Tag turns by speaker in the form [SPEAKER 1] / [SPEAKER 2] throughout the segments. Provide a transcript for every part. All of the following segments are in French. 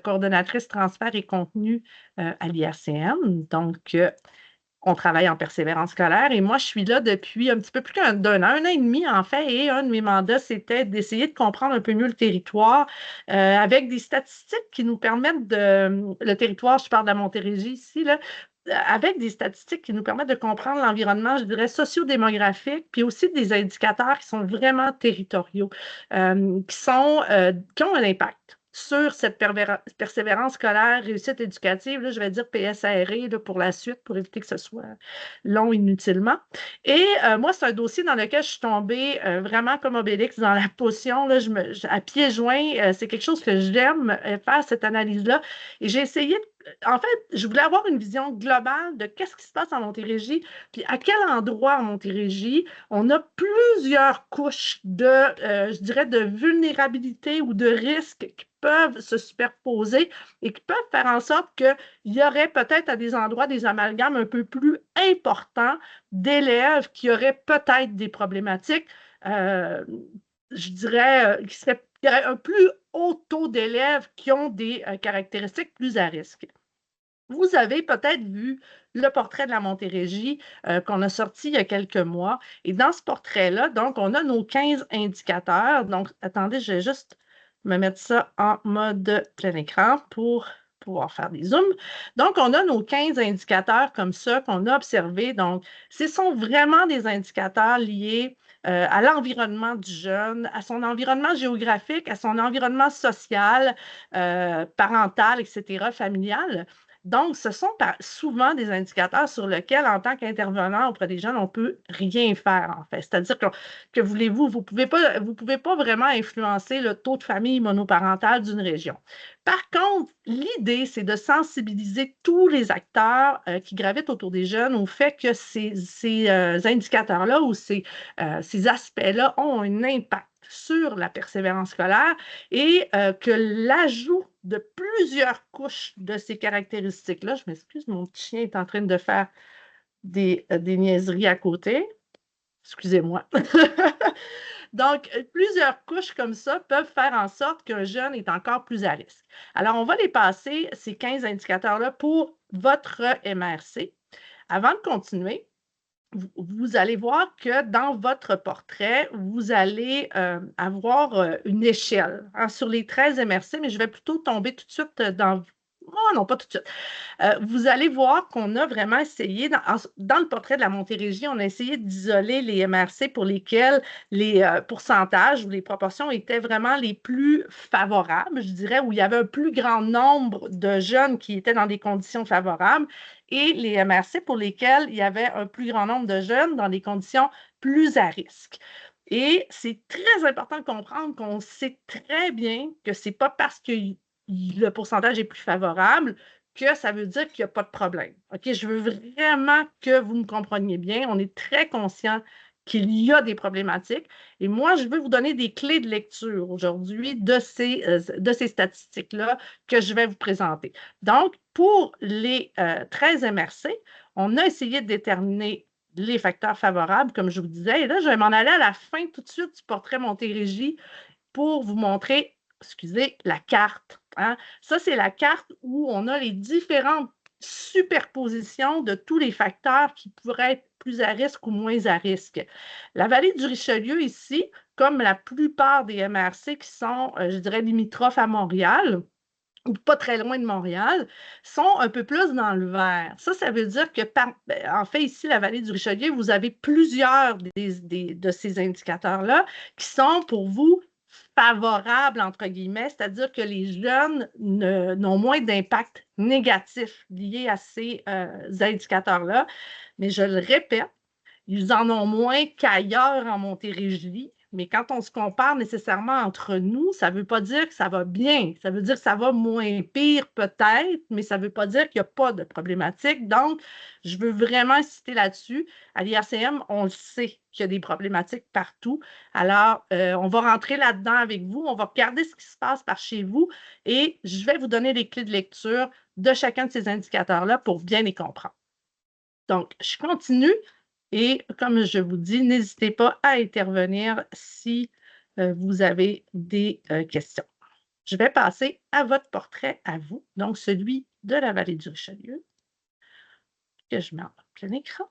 [SPEAKER 1] coordonnatrice transfert et contenu, à l'IRCN. Donc, on travaille en persévérance scolaire et moi, je suis là depuis un petit peu plus d'un an et demi, en fait, et un de mes mandats, c'était d'essayer de comprendre un peu mieux le territoire, avec des statistiques qui nous permettent le territoire, je parle de la Montérégie ici, là, avec des statistiques qui nous permettent de comprendre l'environnement, je dirais, socio-démographique, puis aussi des indicateurs qui sont vraiment territoriaux, qui ont un impact sur cette persévérance scolaire, réussite éducative, là, je vais dire PSARE là, pour la suite, pour éviter que ce soit long inutilement. Et moi, c'est un dossier dans lequel je suis tombée vraiment comme Obélix dans la potion, là, à pieds joints. C'est quelque chose que j'aime faire, cette analyse-là. Et j'ai essayé, en fait, je voulais avoir une vision globale de qu'est-ce qui se passe en Montérégie, puis à quel endroit en Montérégie on a plusieurs couches je dirais, de vulnérabilité ou de risques qui peuvent se superposer et qui peuvent faire en sorte qu'il y aurait peut-être à des endroits des amalgames un peu plus importants d'élèves qui auraient peut-être des problématiques, je dirais, qui auraient un plus haut taux d'élèves qui ont des caractéristiques plus à risque. Vous avez peut-être vu le portrait de la Montérégie qu'on a sorti il y a quelques mois. Et dans ce portrait-là, donc, on a nos 15 indicateurs. Donc, attendez, je vais juste me mettre ça en mode plein écran pour pouvoir faire des zooms. Donc, on a nos 15 indicateurs comme ça qu'on a observés. Donc, ce sont vraiment des indicateurs liés à l'environnement du jeune, à son environnement géographique, à son environnement social, parental, etc., familial. Donc, ce sont souvent des indicateurs sur lesquels, en tant qu'intervenant auprès des jeunes, on ne peut rien faire, en fait. C'est-à-dire que voulez-vous, vous pouvez pas vraiment influencer le taux de famille monoparentale d'une région. Par contre, l'idée, c'est de sensibiliser tous les acteurs qui gravitent autour des jeunes au fait que ces indicateurs-là ou ces aspects-là ont un impact sur la persévérance scolaire et que l'ajout de plusieurs couches de ces caractéristiques-là, je m'excuse, mon petit chien est en train de faire des niaiseries à côté. Excusez-moi. Donc, plusieurs couches comme ça peuvent faire en sorte qu'un jeune est encore plus à risque. Alors, on va les passer, ces 15 indicateurs-là, pour votre MRC. Avant de continuer, vous allez voir que dans votre portrait, vous allez avoir une échelle hein, sur les 13 MRC, mais je vais plutôt tomber tout de suite dans... Oh non, pas tout de suite. Vous allez voir qu'on a vraiment essayé, dans le portrait de la Montérégie, on a essayé d'isoler les MRC pour lesquels les pourcentages ou les proportions étaient vraiment les plus favorables, je dirais, où il y avait un plus grand nombre de jeunes qui étaient dans des conditions favorables, et les MRC pour lesquels il y avait un plus grand nombre de jeunes dans des conditions plus à risque. Et c'est très important de comprendre qu'on sait très bien que ce n'est pas parce que le pourcentage est plus favorable que ça veut dire qu'il n'y a pas de problème. OK? Je veux vraiment que vous me compreniez bien. On est très conscient qu'il y a des problématiques. Et moi, je veux vous donner des clés de lecture aujourd'hui de ces statistiques-là que je vais vous présenter. Donc, pour les 13 MRC, on a essayé de déterminer les facteurs favorables, comme je vous disais. Et là, je vais m'en aller à la fin tout de suite du portrait Montérégie pour vous montrer, excusez, la carte. Hein. Ça, c'est la carte où on a les différentes superpositions de tous les facteurs qui pourraient être plus à risque ou moins à risque. La vallée du Richelieu ici, comme la plupart des MRC qui sont, je dirais, limitrophes à Montréal, ou pas très loin de Montréal, sont un peu plus dans le vert. Ça veut dire que, en fait, ici, la vallée du Richelieu, vous avez plusieurs de ces indicateurs-là qui sont pour vous favorables, entre guillemets, c'est-à-dire que les jeunes n'ont moins d'impact négatif lié à ces indicateurs-là. Mais je le répète, ils en ont moins qu'ailleurs en Montérégie, mais quand on se compare nécessairement entre nous, ça ne veut pas dire que ça va bien. Ça veut dire que ça va moins pire peut-être, mais ça ne veut pas dire qu'il n'y a pas de problématique. Donc, je veux vraiment insister là-dessus. À l'IRCM, on le sait qu'il y a des problématiques partout. Alors, on va rentrer là-dedans avec vous. On va regarder ce qui se passe par chez vous et je vais vous donner les clés de lecture de chacun de ces indicateurs-là pour bien les comprendre. Donc, je continue. Et comme je vous dis, n'hésitez pas à intervenir si vous avez des questions. Je vais passer à votre portrait à vous, donc celui de la vallée du Richelieu, que je mets en plein écran.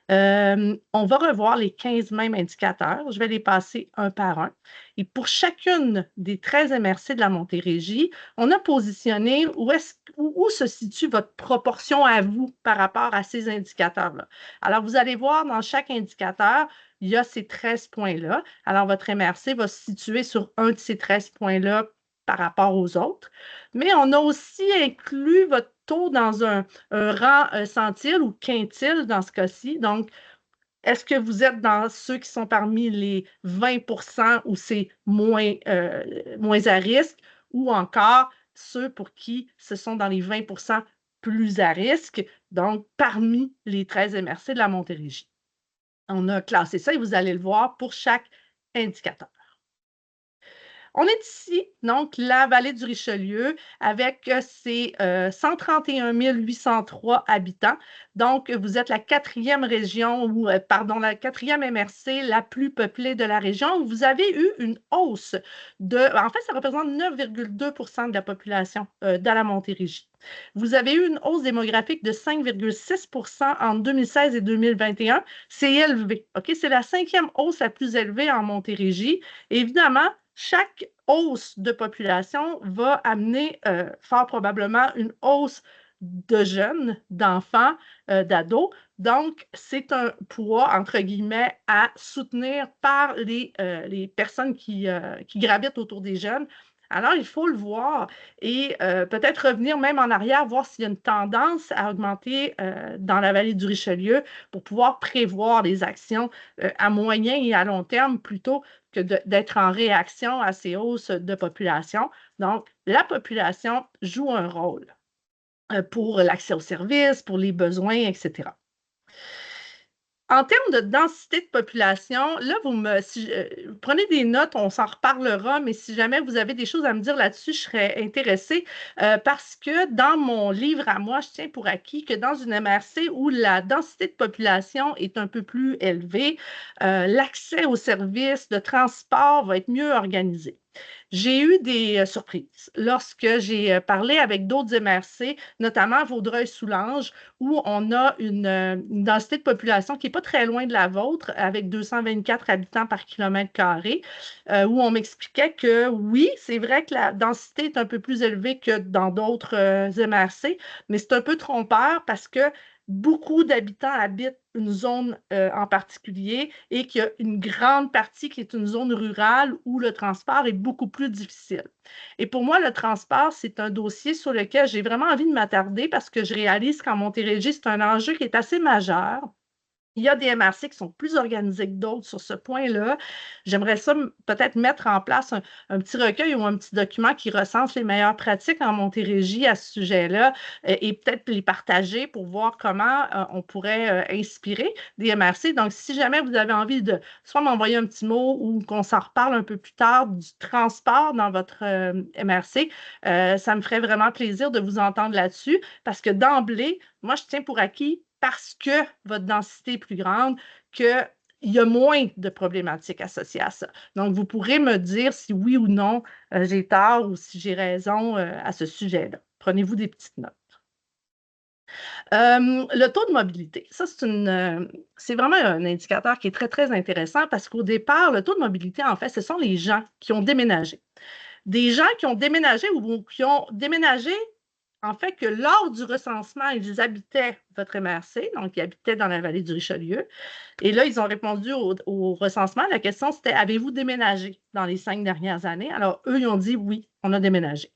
[SPEAKER 1] On va revoir les 15 mêmes indicateurs. Je vais les passer un par un. Et pour chacune des 13 MRC de la Montérégie, on a positionné où se situe votre proportion à vous par rapport à ces indicateurs-là. Alors, vous allez voir dans chaque indicateur, il y a ces 13 points-là. Alors, votre MRC va se situer sur un de ces 13 points-là par rapport aux autres. Mais on a aussi inclus votre taux dans un rang centile ou quintile dans ce cas-ci. Donc, est-ce que vous êtes dans ceux qui sont parmi les 20 où c'est moins à risque ou encore ceux pour qui ce sont dans les 20 plus à risque, donc parmi les 13 MRC de la Montérégie? On a classé ça et vous allez le voir pour chaque indicateur. On est ici, donc, la vallée du Richelieu, avec ses 131 803 habitants. Donc, vous êtes la quatrième région, ou pardon, la quatrième MRC la plus peuplée de la région. Vous avez eu une hausse en fait, ça représente 9,2 de la population dans la Montérégie. Vous avez eu une hausse démographique de 5,6 entre 2016 et 2021. C'est élevé, OK? C'est la 5e hausse la plus élevée en Montérégie. Évidemment, chaque hausse de population va amener fort probablement une hausse de jeunes, d'enfants, d'ados. Donc, c'est un poids, entre guillemets, à soutenir par les personnes qui gravitent autour des jeunes. Alors, il faut le voir et peut-être revenir même en arrière, voir s'il y a une tendance à augmenter dans la vallée du Richelieu pour pouvoir prévoir les actions à moyen et à long terme plutôt que d'être en réaction à ces hausses de population. Donc, la population joue un rôle pour l'accès aux services, pour les besoins, etc. En termes de densité de population, là, vous prenez des notes, on s'en reparlera, mais si jamais vous avez des choses à me dire là-dessus, je serais intéressée parce que dans mon livre à moi, je tiens pour acquis que dans une MRC où la densité de population est un peu plus élevée, l'accès aux services de transport va être mieux organisé. J'ai eu des surprises lorsque j'ai parlé avec d'autres MRC, notamment Vaudreuil-Soulanges, où on a une densité de population qui n'est pas très loin de la vôtre, avec 224 habitants par kilomètre carré, où on m'expliquait que oui, c'est vrai que la densité est un peu plus élevée que dans d'autres MRC, mais c'est un peu trompeur parce que beaucoup d'habitants habitent une zone en particulier et qu'il y a une grande partie qui est une zone rurale où le transport est beaucoup plus difficile. Et pour moi, le transport, c'est un dossier sur lequel j'ai vraiment envie de m'attarder parce que je réalise qu'en Montérégie, c'est un enjeu qui est assez majeur. Il y a des MRC qui sont plus organisés que d'autres sur ce point-là. J'aimerais ça peut-être mettre en place un petit recueil ou un petit document qui recense les meilleures pratiques en Montérégie à ce sujet-là et peut-être les partager pour voir comment on pourrait inspirer des MRC. Donc, si jamais vous avez envie de soit m'envoyer un petit mot ou qu'on s'en reparle un peu plus tard du transport dans votre MRC, ça me ferait vraiment plaisir de vous entendre là-dessus parce que d'emblée, moi, je tiens pour acquis parce que votre densité est plus grande, qu'il y a moins de problématiques associées à ça. Donc, vous pourrez me dire si oui ou non j'ai tort ou si j'ai raison à ce sujet-là. Prenez-vous des petites notes. Le taux de mobilité, ça, c'est vraiment un indicateur qui est très, très intéressant parce qu'au départ, le taux de mobilité, en fait, ce sont les gens qui ont déménagé. Des gens qui ont déménagé ou qui ont déménagé en fait, que lors du recensement, ils habitaient votre MRC, donc ils habitaient dans la vallée du Richelieu. Et là, ils ont répondu au recensement. La question, c'était: avez-vous déménagé dans les 5 dernières années? Alors, eux, ils ont dit oui, on a déménagé.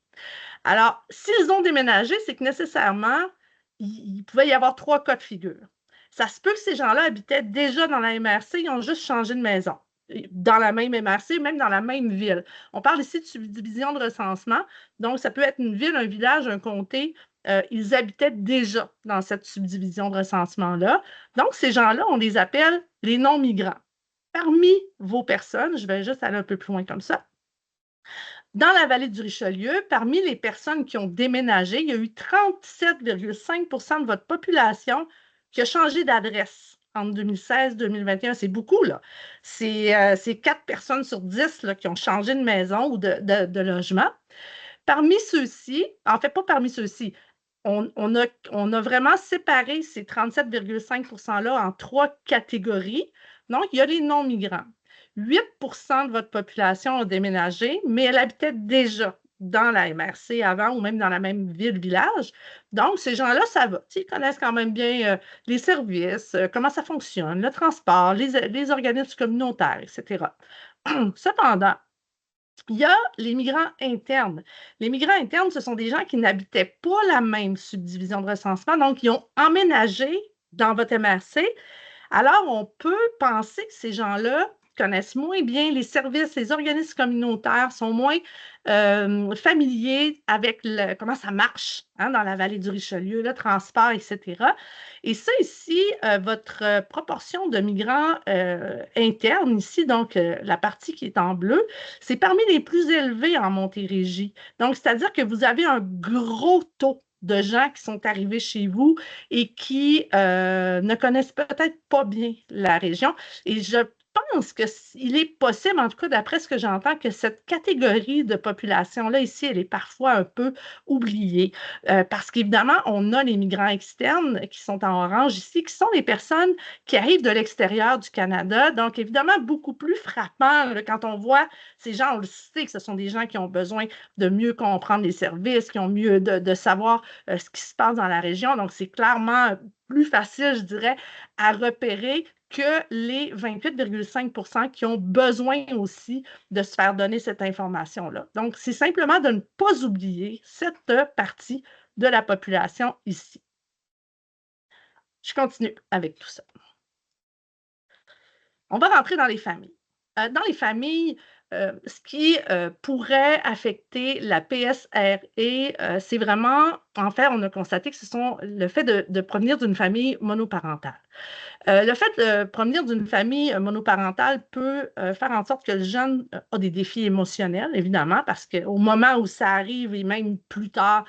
[SPEAKER 1] Alors, s'ils ont déménagé, c'est que nécessairement, il pouvait y avoir 3 cas de figure. Ça se peut que ces gens-là habitaient déjà dans la MRC, ils ont juste changé de maison dans la même MRC, même dans la même ville. On parle ici de subdivision de recensement. Donc, ça peut être une ville, un village, un comté. Ils habitaient déjà dans cette subdivision de recensement-là. Donc, ces gens-là, on les appelle les non-migrants. Parmi vos personnes, je vais juste aller un peu plus loin comme ça. Dans la vallée du Richelieu, parmi les personnes qui ont déménagé, il y a eu 37,5 de votre population qui a changé d'adresse entre 2016 et 2021. C'est beaucoup, là. C'est 4 personnes sur 10 là, qui ont changé de maison ou de logement. Parmi ceux-ci, en fait, pas parmi ceux-ci, on a vraiment séparé ces 37,5 % là en 3 catégories. Donc, il y a les non-migrants. 8 % de votre population a déménagé, mais elle habitait déjà dans la MRC avant ou même dans la même ville-village. Donc, ces gens-là, ça va. Ils connaissent quand même bien les services, comment ça fonctionne, le transport, les organismes communautaires, etc. Cependant, il y a les migrants internes. Les migrants internes, ce sont des gens qui n'habitaient pas la même subdivision de recensement, donc ils ont emménagé dans votre MRC. Alors, on peut penser que ces gens-là connaissent moins bien les services, les organismes communautaires, sont moins familiers avec comment ça marche dans la vallée du Richelieu, le transport, etc. Et ça, ici, votre proportion de migrants internes, ici, donc la partie qui est en bleu, c'est parmi les plus élevés en Montérégie. Donc, c'est-à-dire que vous avez un gros taux de gens qui sont arrivés chez vous et qui ne connaissent peut-être pas bien la région. Et je pense qu'il est possible, en tout cas d'après ce que j'entends, que cette catégorie de population-là ici, elle est parfois un peu oubliée. Parce qu'évidemment, on a les migrants externes qui sont en orange ici, qui sont les personnes qui arrivent de l'extérieur du Canada. Donc, évidemment, beaucoup plus frappant là, quand on voit ces gens, on le sait que ce sont des gens qui ont besoin de mieux comprendre les services, qui ont mieux de savoir ce qui se passe dans la région. Donc, c'est clairement plus facile, je dirais, à repérer que les 28,5 % qui ont besoin aussi de se faire donner cette information-là. Donc, c'est simplement de ne pas oublier cette partie de la population ici. Je continue avec tout ça. On va rentrer dans les familles. Dans les familles, ce qui pourrait affecter la PSRE, c'est vraiment, en fait, on a constaté que ce sont le fait de provenir d'une famille monoparentale. Le fait de provenir d'une famille monoparentale peut faire en sorte que le jeune a des défis émotionnels, évidemment, parce qu'au moment où ça arrive et même plus tard,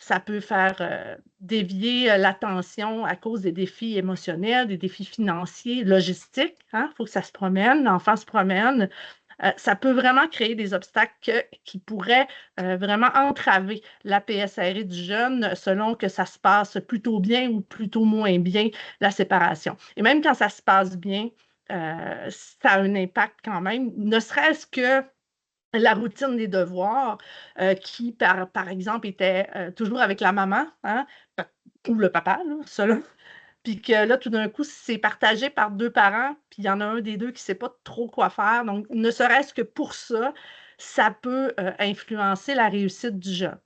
[SPEAKER 1] ça peut faire dévier l'attention à cause des défis émotionnels, des défis financiers, logistiques. Il faut que ça se promène, l'enfant se promène. Ça peut vraiment créer des obstacles qui pourraient vraiment entraver la PSRE du jeune selon que ça se passe plutôt bien ou plutôt moins bien, la séparation. Et même quand ça se passe bien, ça a un impact quand même, ne serait-ce que la routine des devoirs qui, par exemple, était toujours avec la maman ou le papa, là, selon. Puis que là, tout d'un coup, c'est partagé par 2 parents, puis il y en a un des 2 qui ne sait pas trop quoi faire. Donc, ne serait-ce que pour ça, ça peut influencer la réussite du jeune.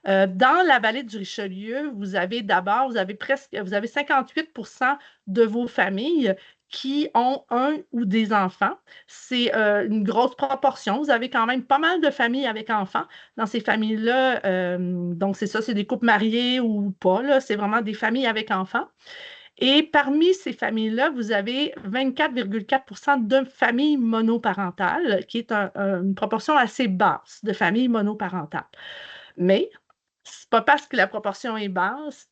[SPEAKER 1] Dans la vallée du Richelieu, vous avez 58 % de vos familles qui ont un ou des enfants. C'est une grosse proportion. Vous avez quand même pas mal de familles avec enfants. Dans ces familles-là, donc c'est ça, c'est des couples mariés ou pas, là, c'est vraiment des familles avec enfants. Et parmi ces familles-là, vous avez 24,4 % de familles monoparentales, qui est une proportion assez basse de familles monoparentales. Mais c'est pas parce que la proportion est basse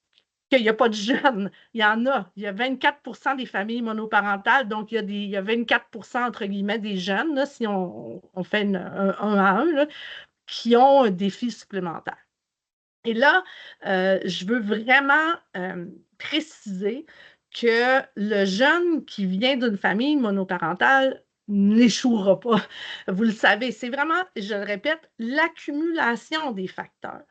[SPEAKER 1] qu'il n'y a pas de jeunes. Il y en a. Il y a 24 % des familles monoparentales, donc il y a 24 % entre guillemets des jeunes, là, si on fait un à un, là, qui ont un défi supplémentaire. Et là, je veux vraiment préciser que le jeune qui vient d'une famille monoparentale n'échouera pas. Vous le savez, c'est vraiment, je le répète, l'accumulation des facteurs.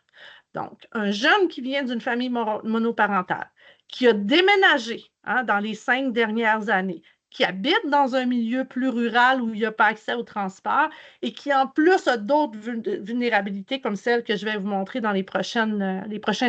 [SPEAKER 1] Donc, un jeune qui vient d'une famille monoparentale, qui a déménagé dans les 5 dernières années, qui habite dans un milieu plus rural où il n'y a pas accès au transport et qui, en plus, a d'autres vulnérabilités comme celles que je vais vous montrer dans les prochains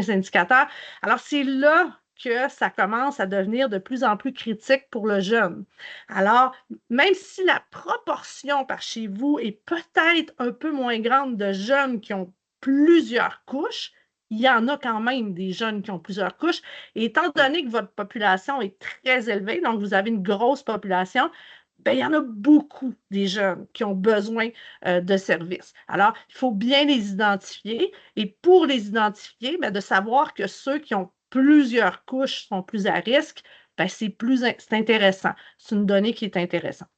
[SPEAKER 1] indicateurs. Alors, c'est là que ça commence à devenir de plus en plus critique pour le jeune. Alors, même si la proportion par chez vous est peut-être un peu moins grande de jeunes qui ont plusieurs couches, il y en a quand même des jeunes qui ont plusieurs couches. Et étant donné que votre population est très élevée, donc vous avez une grosse population, bien, il y en a beaucoup des jeunes qui ont besoin de services. Alors, il faut bien les identifier. Et pour les identifier, bien, de savoir que ceux qui ont plusieurs couches sont plus à risque, ben, c'est intéressant. C'est une donnée qui est intéressante.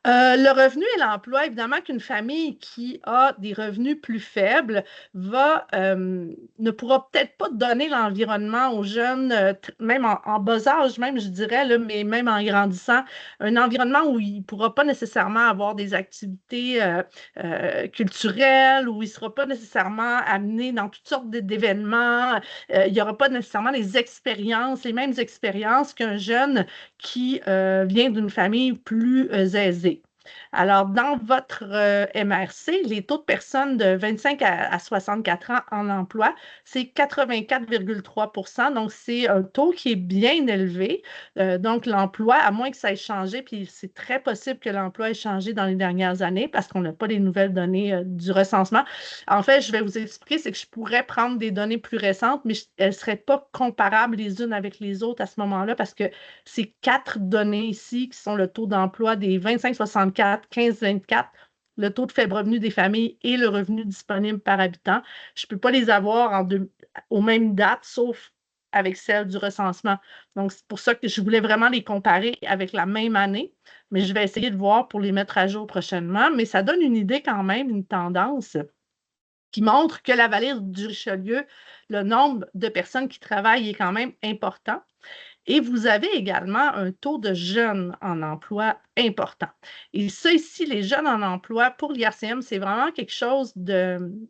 [SPEAKER 1] Le revenu et l'emploi, évidemment qu'une famille qui a des revenus plus faibles ne pourra peut-être pas donner l'environnement aux jeunes, même en bas âge, même, je dirais, là, mais même en grandissant, un environnement où il ne pourra pas nécessairement avoir des activités culturelles, où il ne sera pas nécessairement amené dans toutes sortes d'événements, il n'y aura pas nécessairement les mêmes expériences qu'un jeune qui vient d'une famille plus aisée. Alors, dans votre MRC, les taux de personnes de 25 à 64 ans en emploi, c'est 84,3 %. Donc, c'est un taux qui est bien élevé. Donc, l'emploi, à moins que ça ait changé, puis c'est très possible que l'emploi ait changé dans les dernières années parce qu'on n'a pas les nouvelles données du recensement. En fait, je vais vous expliquer, c'est que je pourrais prendre des données plus récentes, mais elles ne seraient pas comparables les unes avec les autres à ce moment-là parce que ces 4 données ici, qui sont le taux d'emploi des 25-64, 15-24, le taux de faible revenu des familles et le revenu disponible par habitant, je ne peux pas les avoir aux mêmes dates, sauf avec celle du recensement. Donc, c'est pour ça que je voulais vraiment les comparer avec la même année, mais je vais essayer de voir pour les mettre à jour prochainement. Mais ça donne une idée quand même, une tendance qui montre que la vallée du Richelieu, le nombre de personnes qui travaillent est quand même important. Et vous avez également un taux de jeunes en emploi important. Et ça ici, les jeunes en emploi, pour l'IRCM, c'est vraiment quelque chose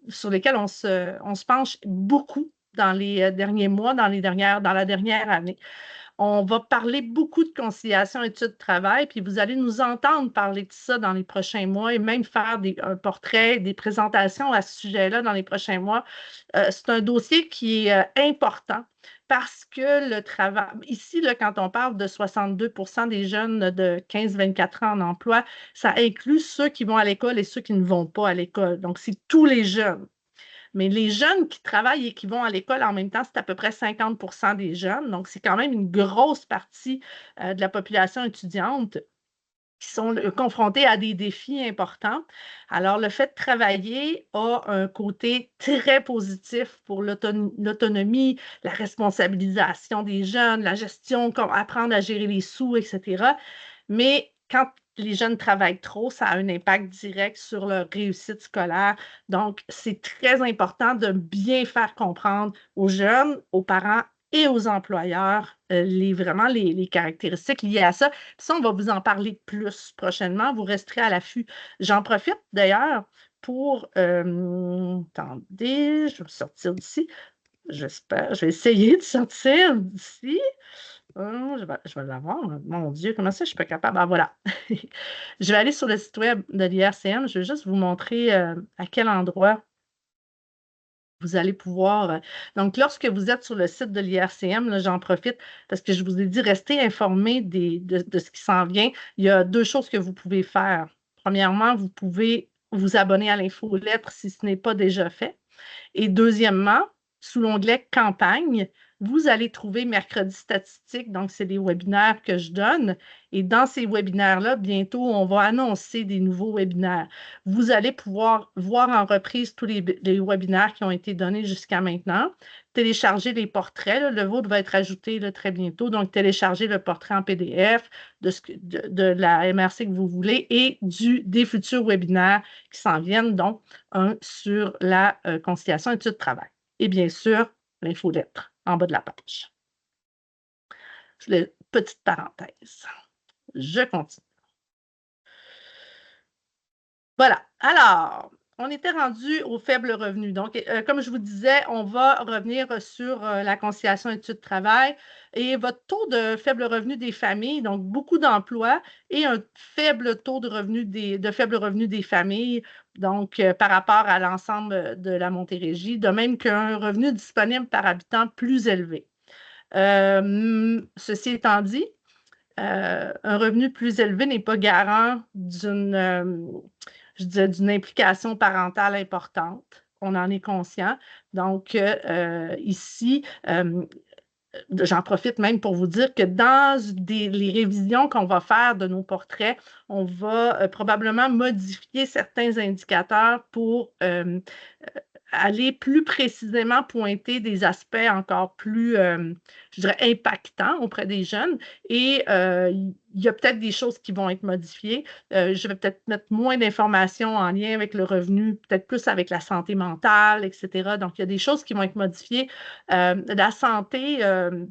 [SPEAKER 1] sur lequel on se penche beaucoup dans les derniers mois, dans la dernière année. On va parler beaucoup de conciliation études-travail, puis vous allez nous entendre parler de ça dans les prochains mois et même faire un portrait, des présentations à ce sujet-là dans les prochains mois. C'est un dossier qui est important parce que le travail, ici, là, quand on parle de 62 % des jeunes de 15-24 ans en emploi, ça inclut ceux qui vont à l'école et ceux qui ne vont pas à l'école. Donc, c'est tous les jeunes. Mais les jeunes qui travaillent et qui vont à l'école en même temps, c'est à peu près 50 % des jeunes. Donc, c'est quand même une grosse partie de la population étudiante qui sont confrontés à des défis importants. Alors, le fait de travailler a un côté très positif pour l'autonomie, la responsabilisation des jeunes, la gestion, apprendre à gérer les sous, etc. Mais quand les jeunes travaillent trop, ça a un impact direct sur leur réussite scolaire. Donc, c'est très important de bien faire comprendre aux jeunes, aux parents et aux employeurs vraiment les caractéristiques liées à ça. Puis ça, on va vous en parler plus prochainement. Vous resterez à l'affût. J'en profite d'ailleurs pour... attendez, je vais me sortir d'ici. J'espère. Je vais essayer de sortir d'ici. Je vais l'avoir. Mon Dieu, comment ça, je ne suis pas capable? Ah, voilà. Je vais aller sur le site web de l'IRCM. Je vais juste vous montrer à quel endroit vous allez pouvoir. Donc, lorsque vous êtes sur le site de l'IRCM, j'en profite parce que je vous ai dit, restez informés de ce qui s'en vient. Il y a 2 choses que vous pouvez faire. Premièrement, vous pouvez vous abonner à l'infolettre si ce n'est pas déjà fait. Et deuxièmement, sous l'onglet campagne, vous allez trouver mercredi statistique. Donc, c'est des webinaires que je donne. Et dans ces webinaires-là, bientôt, on va annoncer des nouveaux webinaires. Vous allez pouvoir voir en reprise tous les webinaires qui ont été donnés jusqu'à maintenant, télécharger les portraits. Là, le vôtre va être ajouté là, très bientôt. Donc, télécharger le portrait en PDF de la MRC que vous voulez et des futurs webinaires qui s'en viennent, donc un sur la conciliation études-travail. Et bien sûr, l'infolettre en bas de la page. Petite parenthèse. Je continue. Voilà. Alors, on était rendu au faible revenu. Donc, comme je vous disais, on va revenir sur la conciliation études-travail et votre taux de faible revenu des familles, donc beaucoup d'emplois et un faible taux de faible revenu des familles, donc par rapport à l'ensemble de la Montérégie, de même qu'un revenu disponible par habitant plus élevé. Ceci étant dit, un revenu plus élevé n'est pas garant d'une implication parentale importante. On en est conscient. Donc, ici, j'en profite même pour vous dire que dans les révisions qu'on va faire de nos portraits, on va probablement modifier certains indicateurs pour aller plus précisément pointer des aspects encore plus, je dirais, impactants auprès des jeunes. Et il y a peut-être des choses qui vont être modifiées. Je vais peut-être mettre moins d'informations en lien avec le revenu, peut-être plus avec la santé mentale, etc. Donc, il y a des choses qui vont être modifiées. La santé,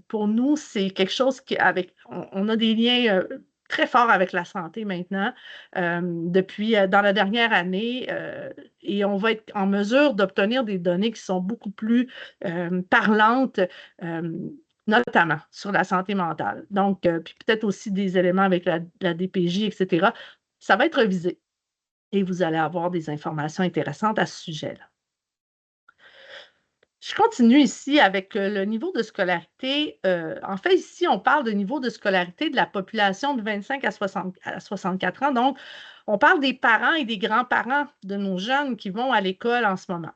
[SPEAKER 1] pour nous, c'est quelque chose qui, on a des liens très forts avec la santé maintenant, depuis dans la dernière année, et on va être en mesure d'obtenir des données qui sont beaucoup plus parlantes, euh, notamment sur la santé mentale. Donc, puis peut-être aussi des éléments avec la DPJ, etc. Ça va être revisé et vous allez avoir des informations intéressantes à ce sujet-là. Je continue ici avec le niveau de scolarité. En fait, ici, on parle de niveau de scolarité de la population de 25 à 64 ans. Donc, on parle des parents et des grands-parents de nos jeunes qui vont à l'école en ce moment.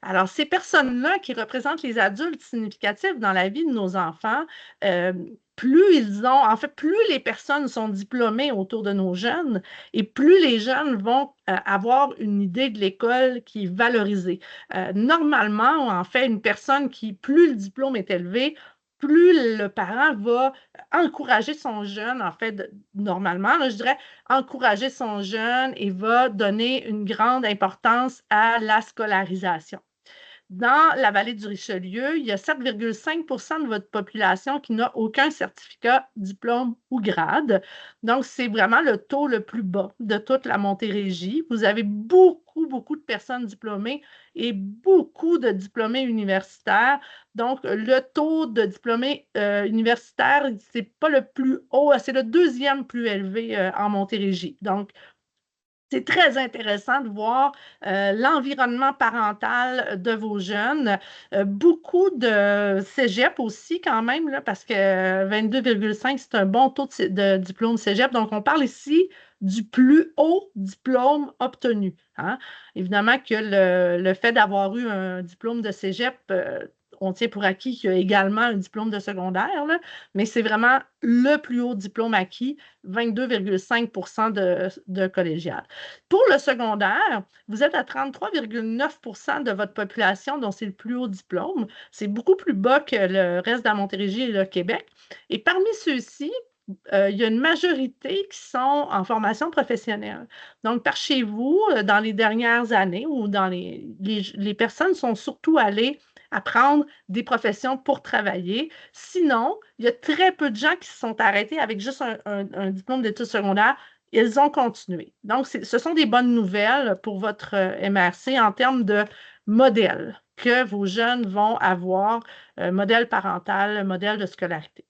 [SPEAKER 1] Alors, ces personnes-là qui représentent les adultes significatifs dans la vie de nos enfants, euh, en fait, plus les personnes sont diplômées autour de nos jeunes et plus les jeunes vont avoir une idée de l'école qui est valorisée. Normalement, en fait, une personne plus le diplôme est élevé, plus le parent va encourager son jeune, en fait, normalement, là, je dirais, encourager son jeune et va donner une grande importance à la scolarisation. Dans la vallée du Richelieu, il y a 7,5 de votre population qui n'a aucun certificat, diplôme ou grade. Donc, c'est vraiment le taux le plus bas de toute la Montérégie. Vous avez beaucoup de personnes diplômées et beaucoup de diplômés universitaires. Donc, le taux de diplômés universitaires, ce n'est pas le plus haut, c'est le deuxième plus élevé en Montérégie. Donc, c'est très intéressant de voir l'environnement parental de vos jeunes. Beaucoup de cégep aussi quand même, là, parce que 22,5, c'est un bon taux de diplôme cégep. Donc, on parle ici du plus haut diplôme obtenu, hein. Évidemment que le fait d'avoir eu un diplôme de cégep, on tient pour acquis qu'il y a également un diplôme de secondaire, là, mais c'est vraiment le plus haut diplôme acquis, 22,5 de collégial. Pour le secondaire, vous êtes à 33,9 de votre population dont c'est le plus haut diplôme. C'est beaucoup plus bas que le reste de la Montérégie et le Québec. Et parmi ceux-ci, il y a une majorité qui sont en formation professionnelle. Donc, par chez vous, dans les dernières années, ou les personnes sont surtout allées apprendre des professions pour travailler. Sinon, il y a très peu de gens qui se sont arrêtés avec juste un diplôme d'études secondaires. Ils ont continué. Donc, ce sont des bonnes nouvelles pour votre MRC en termes de modèle que vos jeunes vont avoir, modèle parental, modèle de scolarité.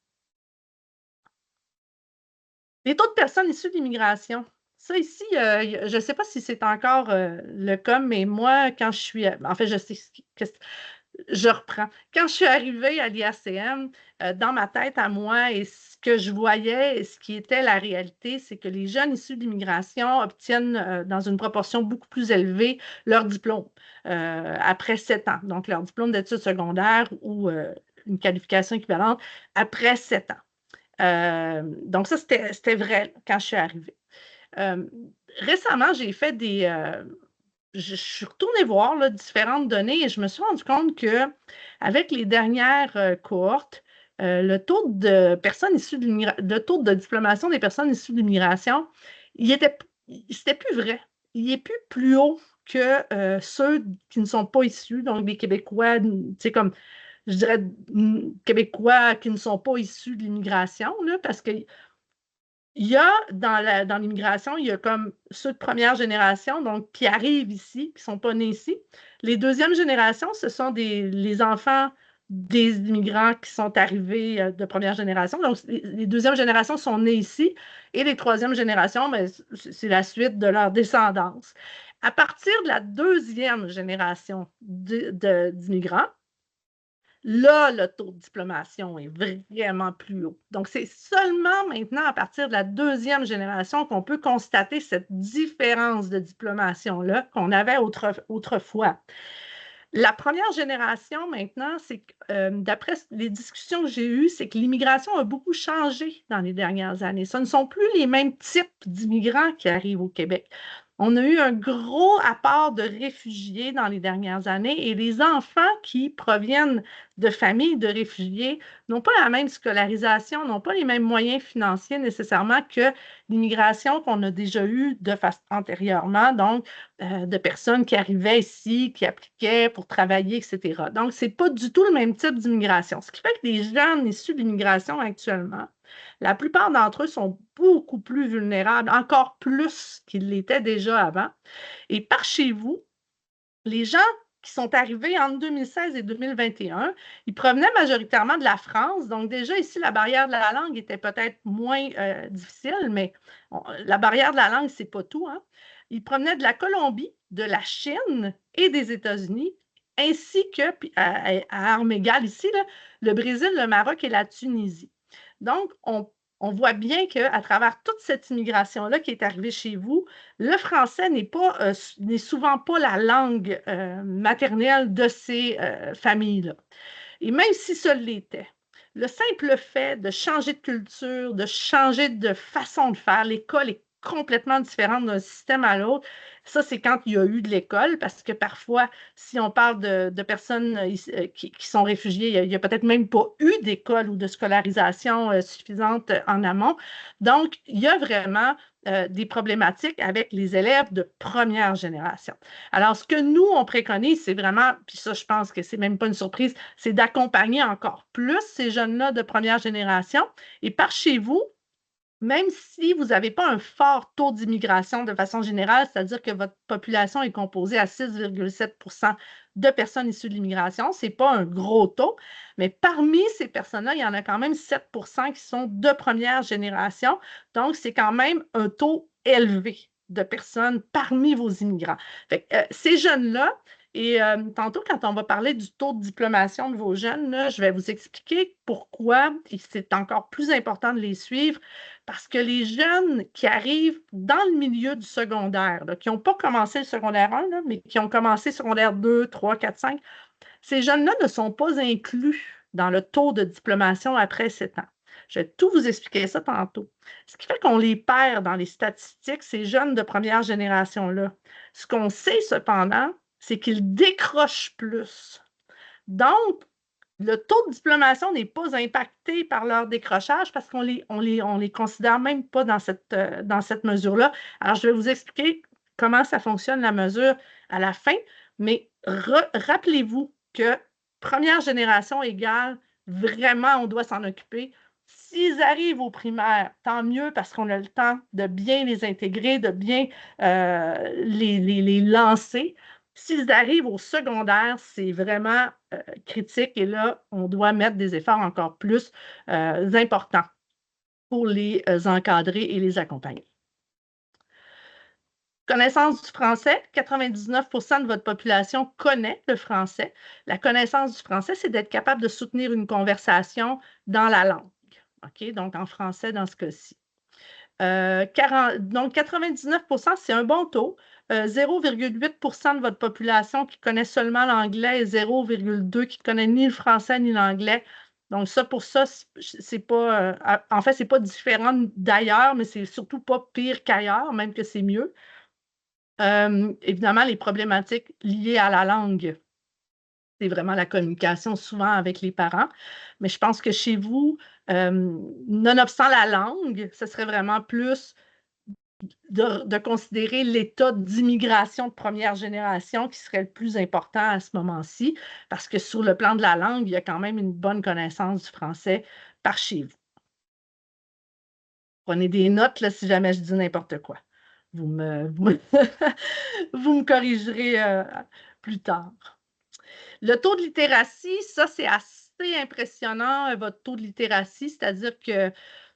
[SPEAKER 1] Les taux de personnes issues de l'immigration. Ça ici, je ne sais pas si c'est encore le cas, mais moi, quand je suis... En fait, je sais je reprends. Quand je suis arrivée à l'IACM, dans ma tête à moi, et ce que je voyais, et ce qui était la réalité, c'est que les jeunes issus de l'immigration obtiennent, dans une proportion beaucoup plus élevée, leur diplôme après 7 ans. Donc, leur diplôme d'études secondaires ou une qualification équivalente après 7 ans. Donc, ça, c'était vrai quand je suis arrivée. Récemment, j'ai fait je suis retournée voir là, différentes données et je me suis rendu compte qu'avec les dernières cohortes, le taux de personnes issues de le taux de diplomation des personnes issues de l'immigration, c'était plus vrai. Il est plus haut que ceux qui ne sont pas issus, donc des Québécois, tu sais, comme je dirais, Québécois qui ne sont pas issus de l'immigration, là, parce que il y a dans l'immigration, il y a comme ceux de première génération, donc qui arrivent ici, qui ne sont pas nés ici. Les deuxièmes générations, ce sont les enfants des immigrants qui sont arrivés de première génération. Donc, les deuxièmes générations sont nés ici et les troisièmes générations, ben, c'est la suite de leur descendance. À partir de la deuxième génération d'immigrants, là, le taux de diplomation est vraiment plus haut. Donc, c'est seulement maintenant, à partir de la deuxième génération, qu'on peut constater cette différence de diplomation-là qu'on avait autrefois. La première génération, maintenant, c'est d'après les discussions que j'ai eues, c'est que l'immigration a beaucoup changé dans les dernières années. Ce ne sont plus les mêmes types d'immigrants qui arrivent au Québec. On a eu un gros apport de réfugiés dans les dernières années et les enfants qui proviennent de familles de réfugiés n'ont pas la même scolarisation, n'ont pas les mêmes moyens financiers nécessairement que l'immigration qu'on a déjà eue de face antérieurement, donc de personnes qui arrivaient ici, qui appliquaient pour travailler, etc. Donc, ce n'est pas du tout le même type d'immigration. Ce qui fait que les jeunes issus de l'immigration actuellement, la plupart d'entre eux sont beaucoup plus vulnérables, encore plus qu'ils l'étaient déjà avant. Et par chez vous, les gens qui sont arrivés entre 2016 et 2021, ils provenaient majoritairement de la France. Donc déjà ici, la barrière de la langue était peut-être moins difficile, mais la barrière de la langue, c'est pas tout, hein. Ils provenaient de la Colombie, de la Chine et des États-Unis, ainsi que, puis à armes égales ici, là, le Brésil, le Maroc et la Tunisie. Donc, on voit bien qu'à travers toute cette immigration-là qui est arrivée chez vous, le français n'est souvent pas la langue maternelle de ces familles-là. Et même si ça l'était, le simple fait de changer de culture, de changer de façon de faire, l'école est complètement différente d'un système à l'autre. Ça, c'est quand il y a eu de l'école, parce que parfois, si on parle de personnes qui sont réfugiées, il n'y a peut-être même pas eu d'école ou de scolarisation suffisante en amont. Donc, il y a vraiment des problématiques avec les élèves de première génération. Alors, ce que nous, on préconise, c'est vraiment, puis ça, je pense que c'est même pas une surprise, c'est d'accompagner encore plus ces jeunes-là de première génération. Et par chez vous, même si vous n'avez pas un fort taux d'immigration de façon générale, c'est-à-dire que votre population est composée à 6,7 de personnes issues de l'immigration, ce n'est pas un gros taux, mais parmi ces personnes-là, il y en a quand même 7 qui sont de première génération. Donc, c'est quand même un taux élevé de personnes parmi vos immigrants. Fait que, ces jeunes-là, et tantôt, quand on va parler du taux de diplomation de vos jeunes, là, je vais vous expliquer pourquoi c'est encore plus important de les suivre. Parce que les jeunes qui arrivent dans le milieu du secondaire, là, qui n'ont pas commencé le secondaire 1, là, mais qui ont commencé secondaire 2, 3, 4, 5, ces jeunes-là ne sont pas inclus dans le taux de diplomation après 7 ans. Je vais tout vous expliquer ça tantôt. Ce qui fait qu'on les perd dans les statistiques, ces jeunes de première génération-là. Ce qu'on sait cependant, c'est qu'ils décrochent plus. Donc, le taux de diplomation n'est pas impacté par leur décrochage parce qu'on les considère même pas dans cette mesure-là. Alors, je vais vous expliquer comment ça fonctionne la mesure à la fin, mais rappelez-vous que première génération égale, vraiment, on doit s'en occuper. S'ils arrivent au primaire, tant mieux parce qu'on a le temps de bien les intégrer, de bien les lancer. S'ils arrivent au secondaire, c'est vraiment critique et là, on doit mettre des efforts encore plus importants pour les encadrer et les accompagner. Connaissance du français, 99 de votre population connaît le français. La connaissance du français, c'est d'être capable de soutenir une conversation dans la langue. OK? Donc, en français dans ce cas-ci. Donc, 99 c'est un bon taux. 0,8 de votre population qui connaît seulement l'anglais et 0,2 qui ne connaît ni le français ni l'anglais. Donc, ça, pour ça, c'est pas, en fait, c'est pas différent d'ailleurs, mais c'est surtout pas pire qu'ailleurs, même que c'est mieux. Évidemment, les problématiques liées à la langue, c'est vraiment la communication souvent avec les parents. Mais je pense que chez vous, nonobstant la langue, ce serait vraiment plus de considérer l'état d'immigration de première génération qui serait le plus important à ce moment-ci, parce que sur le plan de la langue, il y a quand même une bonne connaissance du français par chez vous. Prenez des notes là, si jamais je dis n'importe quoi. Vous me corrigerez plus tard. Le taux de littératie, ça, c'est assez impressionnant, votre taux de littératie, c'est-à-dire que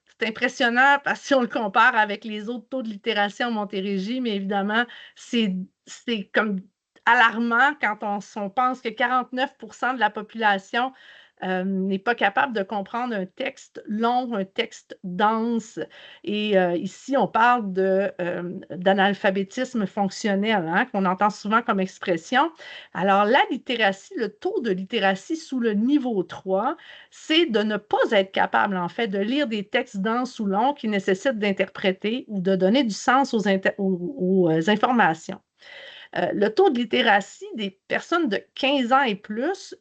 [SPEAKER 1] c'est impressionnant parce que si on le compare avec les autres taux de littératie en Montérégie, mais évidemment, c'est comme alarmant quand on pense que 49 de la population n'est pas capable de comprendre un texte long, un texte dense. Et ici, on parle d'analphabétisme fonctionnel, hein, qu'on entend souvent comme expression. Alors, la littératie, le taux de littératie sous le niveau 3, c'est de ne pas être capable, en fait, de lire des textes denses ou longs qui nécessitent d'interpréter ou de donner du sens aux informations. Le taux de littératie des personnes de 15 ans et plus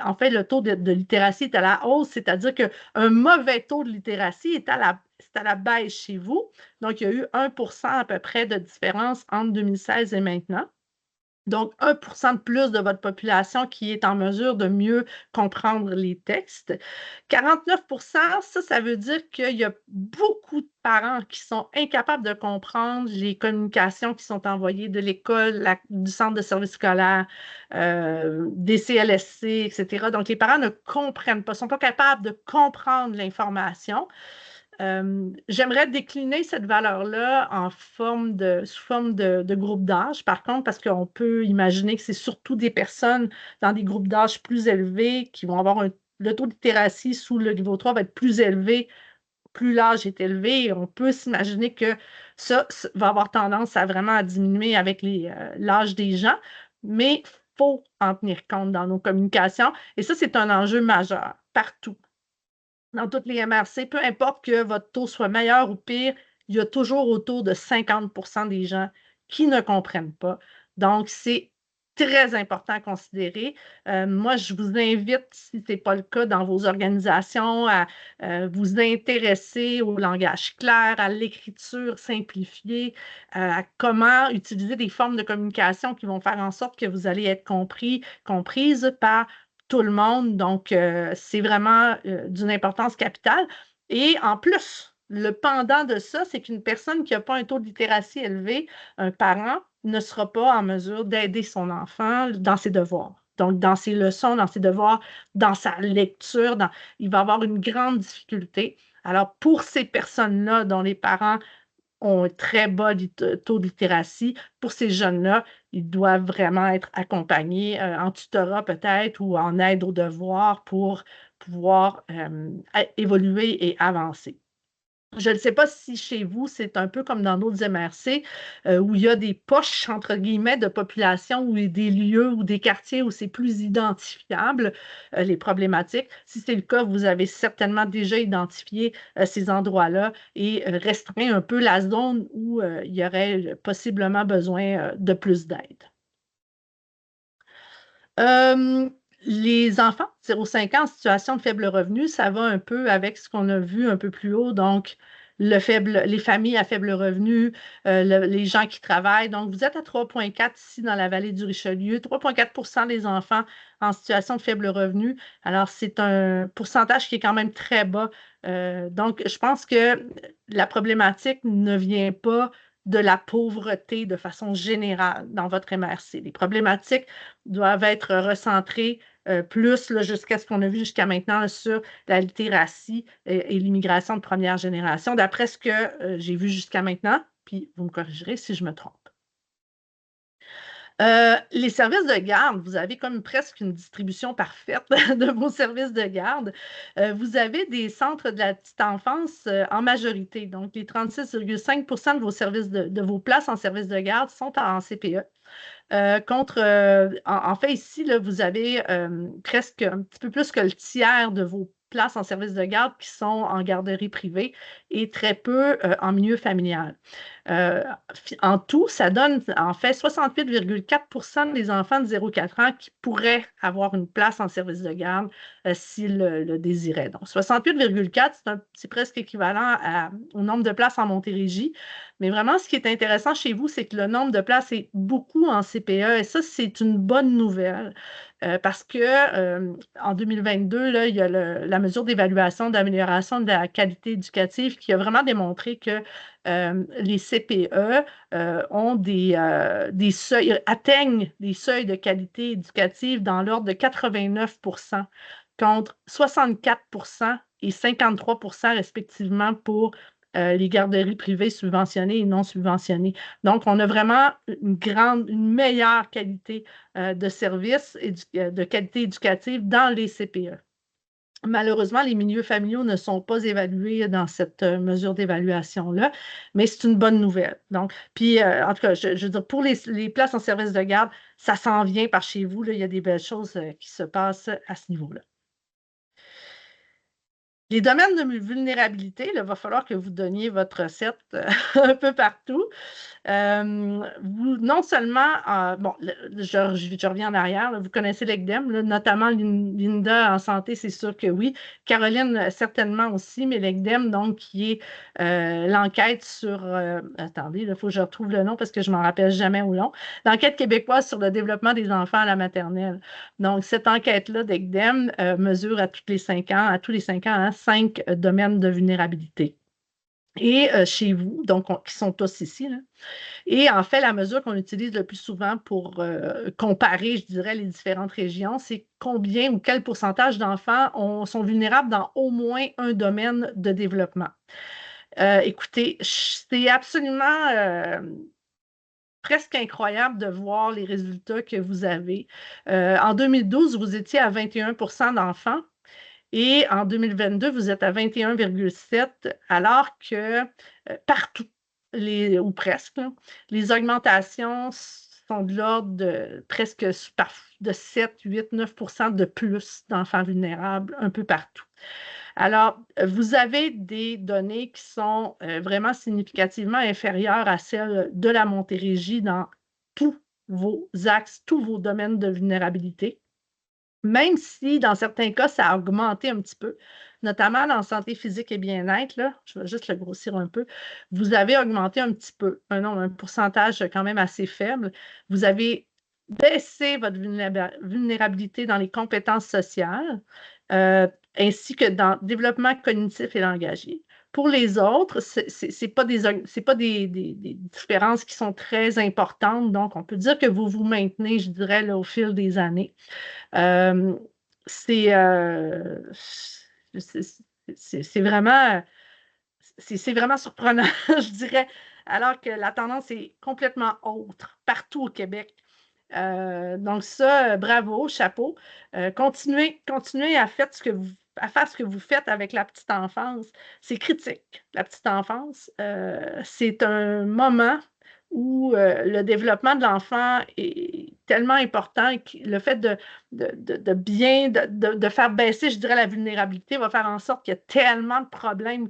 [SPEAKER 1] en fait, le taux de littératie est à la hausse, c'est-à-dire qu'un mauvais taux de littératie c'est à la baisse chez vous. Donc, il y a eu 1% à peu près de différence entre 2016 et maintenant. Donc, 1% de plus de votre population qui est en mesure de mieux comprendre les textes. 49%, ça veut dire qu'il y a beaucoup de parents qui sont incapables de comprendre les communications qui sont envoyées de l'école, du centre de service scolaire, des CLSC, etc. Donc, les parents ne comprennent pas, ne sont pas capables de comprendre l'information. J'aimerais décliner cette valeur-là sous forme de groupe d'âge, par contre, parce qu'on peut imaginer que c'est surtout des personnes dans des groupes d'âge plus élevés qui vont avoir le taux de littératie sous le niveau 3 va être plus élevé, plus l'âge est élevé. Et on peut s'imaginer que ça va avoir tendance à vraiment diminuer avec l'âge des gens, mais il faut en tenir compte dans nos communications. Et ça, c'est un enjeu majeur partout dans toutes les MRC, peu importe que votre taux soit meilleur ou pire, il y a toujours autour de 50% des gens qui ne comprennent pas. Donc, c'est très important à considérer. Moi, je vous invite, si ce n'est pas le cas dans vos organisations, à vous intéresser au langage clair, à l'écriture simplifiée, à comment utiliser des formes de communication qui vont faire en sorte que vous allez être comprise par tout le monde. Donc, c'est vraiment d'une importance capitale. Et en plus, le pendant de ça, c'est qu'une personne qui n'a pas un taux de littératie élevé, un parent, ne sera pas en mesure d'aider son enfant dans ses devoirs. Donc, dans ses leçons, dans ses devoirs, dans sa lecture, il va avoir une grande difficulté. Alors, pour ces personnes-là dont les parents ont un très bas taux de littératie. Pour ces jeunes-là, ils doivent vraiment être accompagnés en tutorat peut-être ou en aide aux devoirs pour pouvoir évoluer et avancer. Je ne sais pas si chez vous, c'est un peu comme dans d'autres MRC, où il y a des poches, entre guillemets, de population ou des lieux ou des quartiers où c'est plus identifiable, les problématiques. Si c'est le cas, vous avez certainement déjà identifié ces endroits-là et restreint un peu la zone où il y aurait possiblement besoin de plus d'aide. Euh, les enfants 0,5 ans en situation de faible revenu, ça va un peu avec ce qu'on a vu un peu plus haut, donc les familles à faible revenu, les gens qui travaillent. Donc, vous êtes à 3,4 ici dans la vallée du Richelieu, 3,4 des enfants en situation de faible revenu. Alors, c'est un pourcentage qui est quand même très bas. Donc, je pense que la problématique ne vient pas de la pauvreté de façon générale dans votre MRC. Les problématiques doivent être recentrées plus jusqu'à ce qu'on a vu jusqu'à maintenant sur la littératie et l'immigration de première génération, d'après ce que j'ai vu jusqu'à maintenant, puis vous me corrigerez si je me trompe. Les services de garde, vous avez comme presque une distribution parfaite de vos services de garde. Vous avez des centres de la petite enfance en majorité. Donc, les 36,5 de vos services de vos places en services de garde sont en CPE. En fait, ici, là, vous avez presque un petit peu plus que le tiers de vos places en service de garde qui sont en garderie privée et très peu en milieu familial. Euh, En tout, ça donne en fait 68,4 des enfants de 0,4 ans qui pourraient avoir une place en service de garde s'ils le désiraient. Donc, 68,4, c'est presque équivalent au nombre de places en Montérégie. Mais vraiment, ce qui est intéressant chez vous, c'est que le nombre de places est beaucoup en CPE et ça, c'est une bonne nouvelle parce que en 2022, là, il y a la mesure d'évaluation, d'amélioration de la qualité éducative qui a vraiment démontré que les CPE atteignent des seuils de qualité éducative dans l'ordre de 89 contre 64 et 53 respectivement pour les garderies privées subventionnées et non subventionnées. Donc, on a vraiment une meilleure qualité de service et de qualité éducative dans les CPE. Malheureusement, les milieux familiaux ne sont pas évalués dans cette mesure d'évaluation-là, mais c'est une bonne nouvelle. Donc, puis, en tout cas, je veux dire, pour les places en service de garde, ça s'en vient par chez vous, là, il y a des belles choses qui se passent à ce niveau-là. Les domaines de vulnérabilité, il va falloir que vous donniez votre recette un peu partout. Vous, non seulement, bon, je reviens en arrière, là, vous connaissez l'ECDEM, là, notamment Linda en santé, c'est sûr que oui. Caroline, certainement aussi, mais l'ECDEM, donc, qui est l'enquête sur, attendez, il faut que je retrouve le nom parce que je ne m'en rappelle jamais au long, l'enquête québécoise sur le développement des enfants à la maternelle. Donc, cette enquête-là d'ECDEM mesure à tous les 5 ans, hein, 5 domaines de vulnérabilité. Et chez vous, donc, qui sont tous ici, là. Et en fait, la mesure qu'on utilise le plus souvent pour comparer, je dirais, les différentes régions, c'est combien ou quel pourcentage d'enfants sont vulnérables dans au moins un domaine de développement. Écoutez, c'est absolument presque incroyable de voir les résultats que vous avez. En 2012, vous étiez à 21 d'enfants. Et en 2022, vous êtes à 21,7, alors que partout, ou presque, là, les augmentations sont de l'ordre de presque de 7, 8, 9 de plus d'enfants vulnérables un peu partout. Alors, vous avez des données qui sont vraiment significativement inférieures à celles de la Montérégie dans tous vos axes, tous vos domaines de vulnérabilité. Même si, dans certains cas, ça a augmenté un petit peu, notamment dans santé physique et bien-être, là, je vais juste le grossir un peu, vous avez augmenté un petit peu, un pourcentage quand même assez faible. Vous avez baissé votre vulnérabilité dans les compétences sociales, ainsi que dans le développement cognitif et langagier. Pour les autres, ce n'est pas des différences qui sont très importantes, donc on peut dire que vous vous maintenez, je dirais, là, au fil des années. Euh, c'est c'est c'est vraiment, c'est vraiment surprenant, je dirais, alors que la tendance est complètement autre partout au Québec. Donc ça, bravo, chapeau. Continuez à faire ce que vous faites avec la petite enfance. C'est critique, la petite enfance. C'est un moment où le développement de l'enfant est tellement important que le fait de faire baisser, je dirais, la vulnérabilité va faire en sorte qu'il y a tellement de problèmes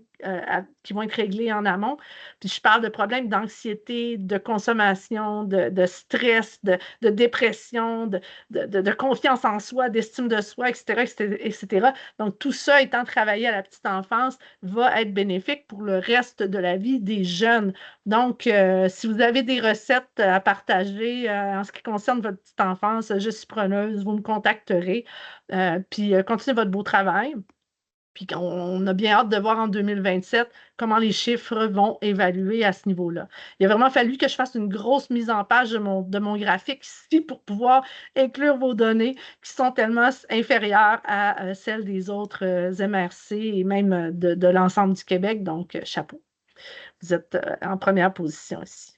[SPEAKER 1] qui vont être réglés en amont. Puis je parle de problèmes d'anxiété, de consommation, de stress, de dépression, de confiance en soi, d'estime de soi, etc., etc. Donc, tout ça étant travaillé à la petite enfance va être bénéfique pour le reste de la vie des jeunes. Donc, si vous avez des recettes à partager en ce qui concerne votre petite enfance, je suis preneuse, vous me contacterez. Puis, continuez votre beau travail. Puis on a bien hâte de voir en 2027 comment les chiffres vont évaluer à ce niveau-là. Il a vraiment fallu que je fasse une grosse mise en page de mon graphique ici pour pouvoir inclure vos données qui sont tellement inférieures à celles des autres MRC et même de l'ensemble du Québec. Donc, chapeau. Vous êtes en première position ici.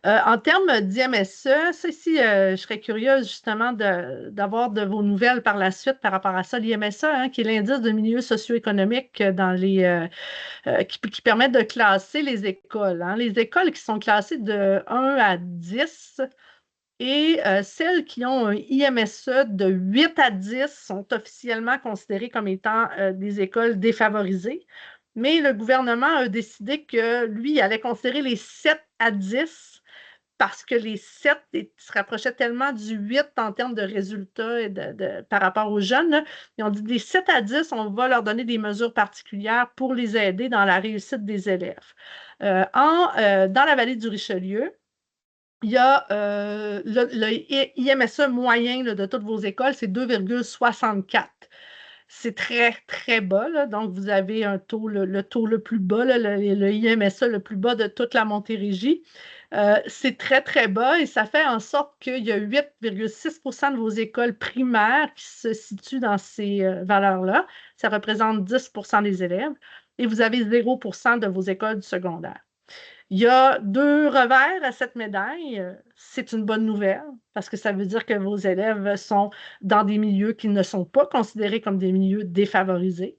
[SPEAKER 1] En termes d'IMSE, ça ici, je serais curieuse justement d'avoir de vos nouvelles par la suite par rapport à ça. L'IMSE, hein, qui est l'indice de milieu socio-économique qui permet de classer les écoles, hein. Les écoles qui sont classées de 1 à 10 et celles qui ont un IMSE de 8 à 10 sont officiellement considérées comme étant des écoles défavorisées. Mais le gouvernement a décidé que lui allait considérer les 7 à 10 parce que les 7 se rapprochaient tellement du 8 en termes de résultats et par rapport aux jeunes, là. Ils ont dit des 7 à 10, on va leur donner des mesures particulières pour les aider dans la réussite des élèves. Dans la vallée du Richelieu, il y a le IMSE moyen là, de toutes vos écoles, c'est 2,64. C'est très, très bas, là. Donc, vous avez un taux, le taux le plus bas, là, le IMSE le plus bas de toute la Montérégie. C'est très, très bas et ça fait en sorte qu'il y a 8,6 de vos écoles primaires qui se situent dans ces valeurs-là. Ça représente 10 des élèves. et vous avez 0% de vos écoles du secondaire. Il y a deux revers à cette médaille. C'est une bonne nouvelle parce que ça veut dire que vos élèves sont dans des milieux qui ne sont pas considérés comme des milieux défavorisés.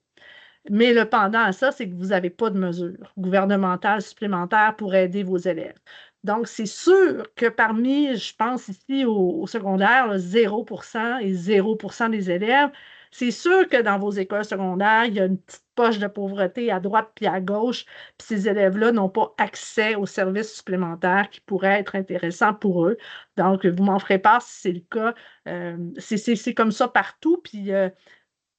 [SPEAKER 1] Mais le pendant à ça, c'est que vous n'avez pas de mesures gouvernementales supplémentaires pour aider vos élèves. Donc, c'est sûr que parmi, je pense ici au secondaire, là, 0% et 0% des élèves, c'est sûr que dans vos écoles secondaires, il y a une petite poche de pauvreté à droite puis à gauche, puis ces élèves-là n'ont pas accès aux services supplémentaires qui pourraient être intéressants pour eux. Donc, vous m'en ferez part si c'est le cas. C'est comme ça partout, puis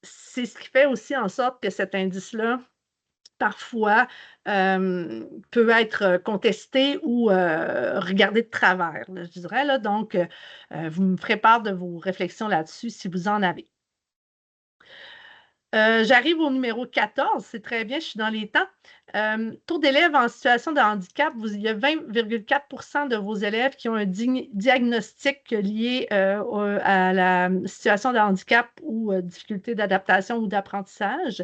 [SPEAKER 1] c'est ce qui fait aussi en sorte que cet indice-là, parfois, peut être contesté ou regardé de travers, là, je dirais. Là. Donc, vous me ferez part de vos réflexions là-dessus si vous en avez. J'arrive au numéro 14, c'est très bien, je suis dans les temps. Taux d'élèves en situation de handicap, il y a 20,4% de vos élèves qui ont un diagnostic lié à la situation de handicap ou difficulté d'adaptation ou d'apprentissage.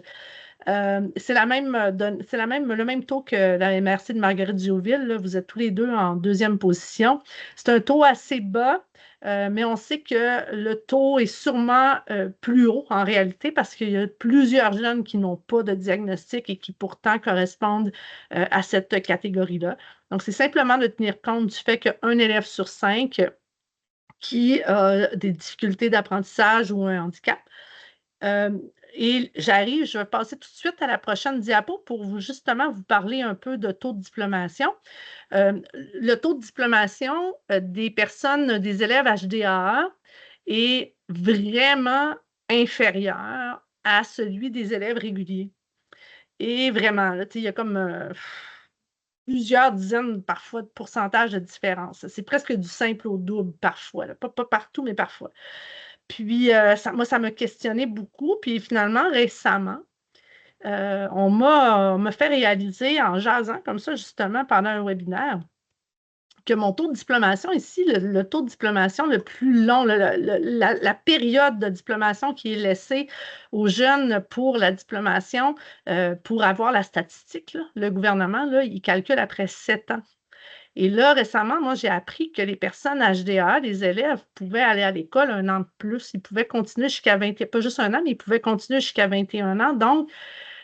[SPEAKER 1] C'est le même taux que la MRC de Marguerite-Diouville. Là. Vous êtes tous les deux en deuxième position. C'est un taux assez bas, mais on sait que le taux est sûrement plus haut en réalité parce qu'il y a plusieurs jeunes qui n'ont pas de diagnostic et qui pourtant correspondent à cette catégorie-là. Donc, c'est simplement de tenir compte du fait qu'un élève sur 5 qui a des difficultés d'apprentissage ou un handicap. Et je vais passer tout de suite à la prochaine diapo pour justement vous parler un peu de taux de diplomation. Le taux de diplomation des personnes, des élèves HDAA est vraiment inférieur à celui des élèves réguliers. Et vraiment, là, il y a comme plusieurs dizaines parfois de pourcentages de différence. C'est presque du simple au double parfois. Là. Pas partout, mais parfois. Puis, moi, ça m'a questionné beaucoup. Puis, finalement, récemment, on m'a fait réaliser en jasant comme ça, justement, pendant un webinaire, que mon taux de diplomation ici, le taux de diplomation le plus long, la période de diplomation qui est laissée aux jeunes pour la diplomation, pour avoir la statistique, là, le gouvernement, là, il calcule après 7 ans. Et là, récemment, moi, j'ai appris que les personnes HDA, les élèves, pouvaient aller à l'école un an de plus. Ils pouvaient continuer jusqu'à 20, pas juste un an, mais ils pouvaient continuer jusqu'à 21 ans. Donc,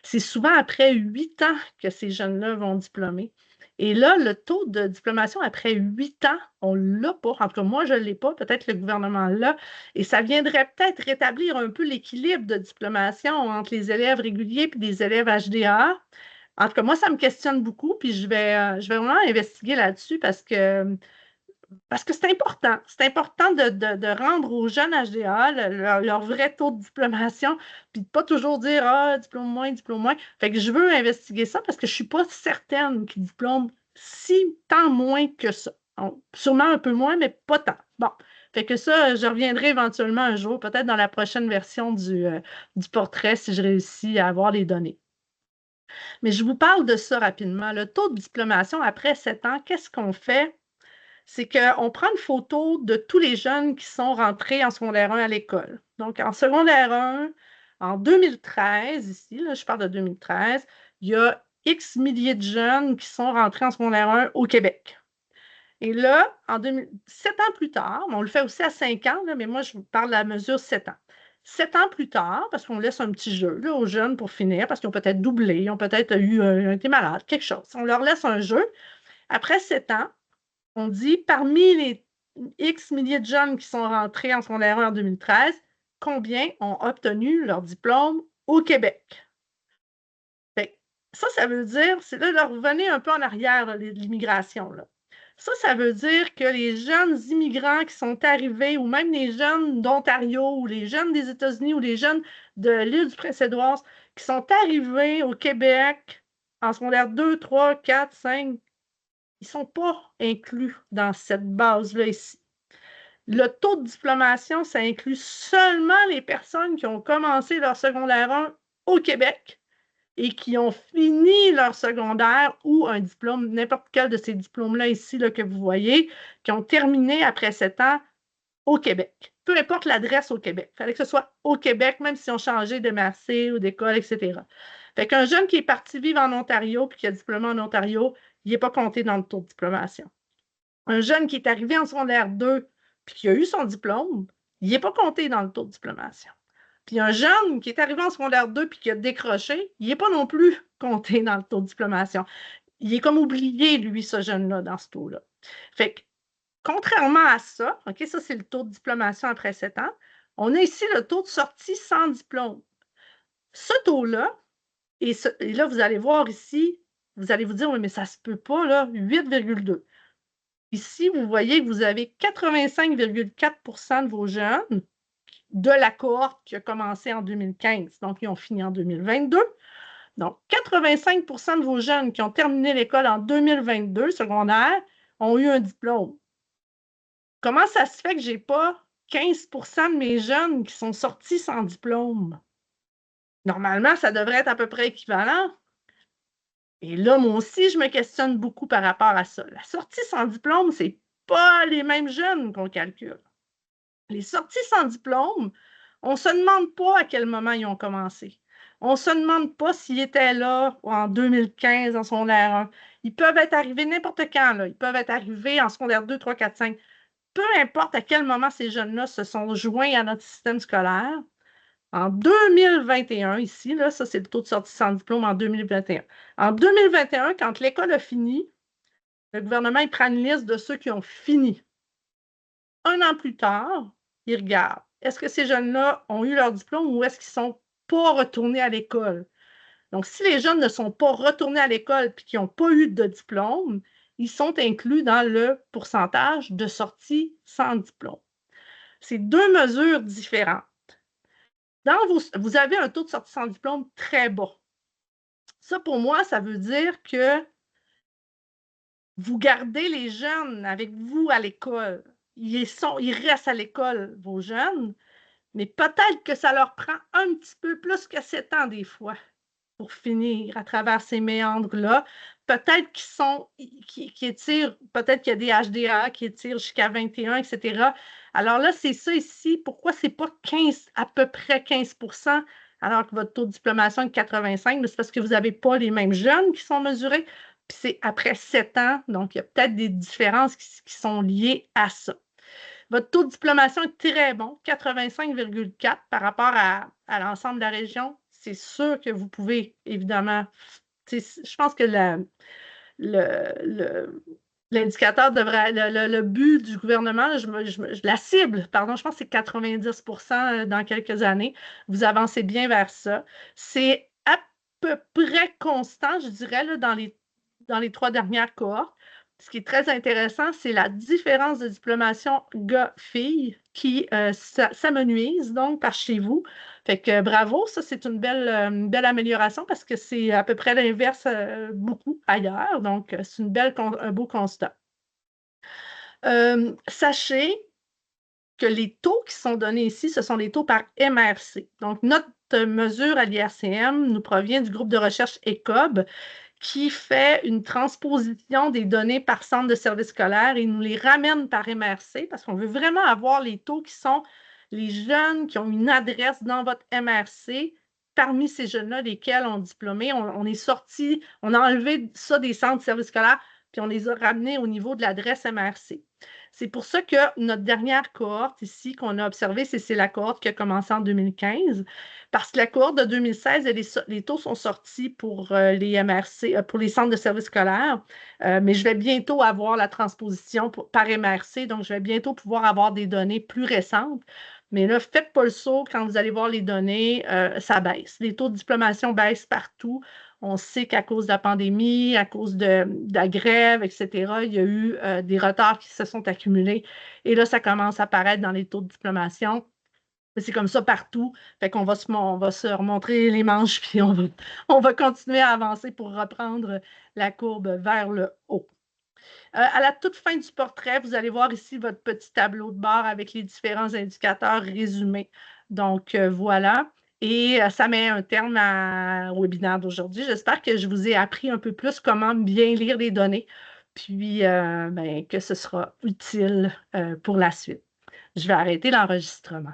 [SPEAKER 1] c'est souvent après 8 ans que ces jeunes-là vont diplômer. Et là, le taux de diplomation après 8 ans, on ne l'a pas. En tout cas, moi, je ne l'ai pas. Peut-être le gouvernement l'a. Et ça viendrait peut-être rétablir un peu l'équilibre de diplomation entre les élèves réguliers et les élèves HDA. En tout cas, moi, ça me questionne beaucoup, puis je vais vraiment investiguer là-dessus parce que c'est important. C'est important de rendre aux jeunes HDA leur vrai taux de diplomation, puis de ne pas toujours dire Ah, diplôme moins, diplôme moins. Fait que je veux investiguer ça parce que je ne suis pas certaine qu'ils diplôment si tant moins que ça. Sûrement un peu moins, mais pas tant. Bon. Fait que ça, je reviendrai éventuellement un jour, peut-être dans la prochaine version du portrait, si je réussis à avoir les données. Mais je vous parle de ça rapidement. Le taux de diplomation après 7 ans, qu'est-ce qu'on fait? C'est qu'on prend une photo de tous les jeunes qui sont rentrés en secondaire 1 à l'école. Donc, en secondaire 1, en 2013, ici, là, je parle de 2013, il y a X milliers de jeunes qui sont rentrés en secondaire 1 au Québec. Et là, 7 ans plus tard, on le fait aussi à 5 ans, là, mais moi, je vous parle de la mesure 7 ans. 7 ans plus tard, parce qu'on laisse un petit jeu là, aux jeunes pour finir, parce qu'ils ont peut-être doublé, ils ont peut-être été malades, quelque chose. On leur laisse un jeu. Après 7 ans, on dit parmi les X milliers de jeunes qui sont rentrés en secondaire 1 en 2013, combien ont obtenu leur diplôme au Québec? Ça veut dire, c'est là, revenez un peu en arrière, là, l'immigration. Là. Ça veut dire que les jeunes immigrants qui sont arrivés, ou même les jeunes d'Ontario, ou les jeunes des États-Unis, ou les jeunes de l'île du Prince-Édouard, qui sont arrivés au Québec en secondaire 2, 3, 4, 5, ils ne sont pas inclus dans cette base-là ici. Le taux de diplomation, ça inclut seulement les personnes qui ont commencé leur secondaire 1 au Québec et qui ont fini leur secondaire ou un diplôme, n'importe quel de ces diplômes-là ici là, que vous voyez, qui ont terminé après 7 ans au Québec. Peu importe l'adresse au Québec. Il fallait que ce soit au Québec, même si on changeait de MRC ou d'école, etc. Fait qu'un jeune qui est parti vivre en Ontario puis qui a diplômé en Ontario, il n'est pas compté dans le taux de diplomation. Un jeune qui est arrivé en secondaire 2 puis qui a eu son diplôme, il n'est pas compté dans le taux de diplomation. Puis un jeune qui est arrivé en secondaire 2 puis qui a décroché, il n'est pas non plus compté dans le taux de diplomation. Il est comme oublié, lui, ce jeune-là, dans ce taux-là. Fait que, contrairement à ça, OK, ça, c'est le taux de diplomation après 7 ans, on a ici le taux de sortie sans diplôme. Ce taux-là, et là, vous allez voir ici, vous allez vous dire, oui, mais ça se peut pas, là, 8,2. Ici, vous voyez que vous avez 85,4 de vos jeunes de la cohorte qui a commencé en 2015, donc ils ont fini en 2022. Donc, 85 de vos jeunes qui ont terminé l'école en 2022, secondaire, ont eu un diplôme. Comment ça se fait que je n'ai pas 15 de mes jeunes qui sont sortis sans diplôme? Normalement, ça devrait être à peu près équivalent. Et là, moi aussi, je me questionne beaucoup par rapport à ça. La sortie sans diplôme, ce n'est pas les mêmes jeunes qu'on calcule. Les sorties sans diplôme, on ne se demande pas à quel moment ils ont commencé. On ne se demande pas s'ils étaient là en 2015, en secondaire 1. Ils peuvent être arrivés n'importe quand, là. Ils peuvent être arrivés en secondaire 2, 3, 4, 5. Peu importe à quel moment ces jeunes-là se sont joints à notre système scolaire. En 2021, ici, là, ça c'est le taux de sortie sans diplôme en 2021. En 2021, quand l'école a fini, le gouvernement il prend une liste de ceux qui ont fini. Un an plus tard, il regarde. Est-ce que ces jeunes-là ont eu leur diplôme ou est-ce qu'ils ne sont pas retournés à l'école? Donc, si les jeunes ne sont pas retournés à l'école et qu'ils n'ont pas eu de diplôme, ils sont inclus dans le pourcentage de sortie sans diplôme. C'est deux mesures différentes. Vous avez un taux de sortie sans diplôme très bas. Ça, pour moi, ça veut dire que vous gardez les jeunes avec vous à l'école. Ils restent à l'école, vos jeunes, mais peut-être que ça leur prend un petit peu plus que 7 ans des fois pour finir à travers ces méandres-là. Peut-être qu'ils étirent, peut-être qu'il y a des HDA qui étirent jusqu'à 21, etc. Alors là, c'est ça ici. Pourquoi ce n'est pas 15, à peu près 15 alors que votre taux de diplomation est 85? C'est parce que vous n'avez pas les mêmes jeunes qui sont mesurés. Puis c'est après 7 ans, donc il y a peut-être des différences qui sont liées à ça. Votre taux de diplomation est très bon, 85,4 par rapport à l'ensemble de la région. C'est sûr que vous pouvez, évidemment, je pense que l'indicateur devrait, le but du gouvernement, la cible, pardon, je pense que c'est 90 dans quelques années. Vous avancez bien vers ça. C'est à peu près constant, je dirais, là, dans les 3 dernières cohortes. Ce qui est très intéressant, c'est la différence de diplomation gars-filles qui s'amenuise donc par chez vous. Fait que bravo, ça c'est une belle amélioration parce que c'est à peu près l'inverse beaucoup ailleurs. Donc, c'est un beau constat. Sachez que les taux qui sont donnés ici, ce sont les taux par MRC. Donc, notre mesure à l'IRCM nous provient du groupe de recherche ECOB qui fait une transposition des données par centre de service scolaire et nous les ramène par MRC parce qu'on veut vraiment avoir les taux qui sont les jeunes qui ont une adresse dans votre MRC. Parmi ces jeunes-là, lesquels ont diplômé, on est sorti, on a enlevé ça des centres de service scolaire puis on les a ramenés au niveau de l'adresse MRC. C'est pour ça que notre dernière cohorte ici qu'on a observée, c'est la cohorte qui a commencé en 2015, parce que la cohorte de 2016, les taux sont sortis pour les MRC, pour les centres de services scolaires, mais je vais bientôt avoir la transposition par MRC, donc je vais bientôt pouvoir avoir des données plus récentes. Mais là, faites pas le saut, quand vous allez voir les données, ça baisse. Les taux de diplomation baissent partout. On sait qu'à cause de la pandémie, à cause de la grève, etc., il y a eu des retards qui se sont accumulés. Et là, ça commence à apparaître dans les taux de diplomation. C'est comme ça partout. Fait qu'on va se remontrer les manches, puis on va continuer à avancer pour reprendre la courbe vers le haut. À la toute fin du portrait, vous allez voir ici votre petit tableau de bord avec les différents indicateurs résumés. Donc, voilà. Et ça met un terme au webinaire d'aujourd'hui. J'espère que je vous ai appris un peu plus comment bien lire les données, puis que ce sera utile pour la suite. Je vais arrêter l'enregistrement.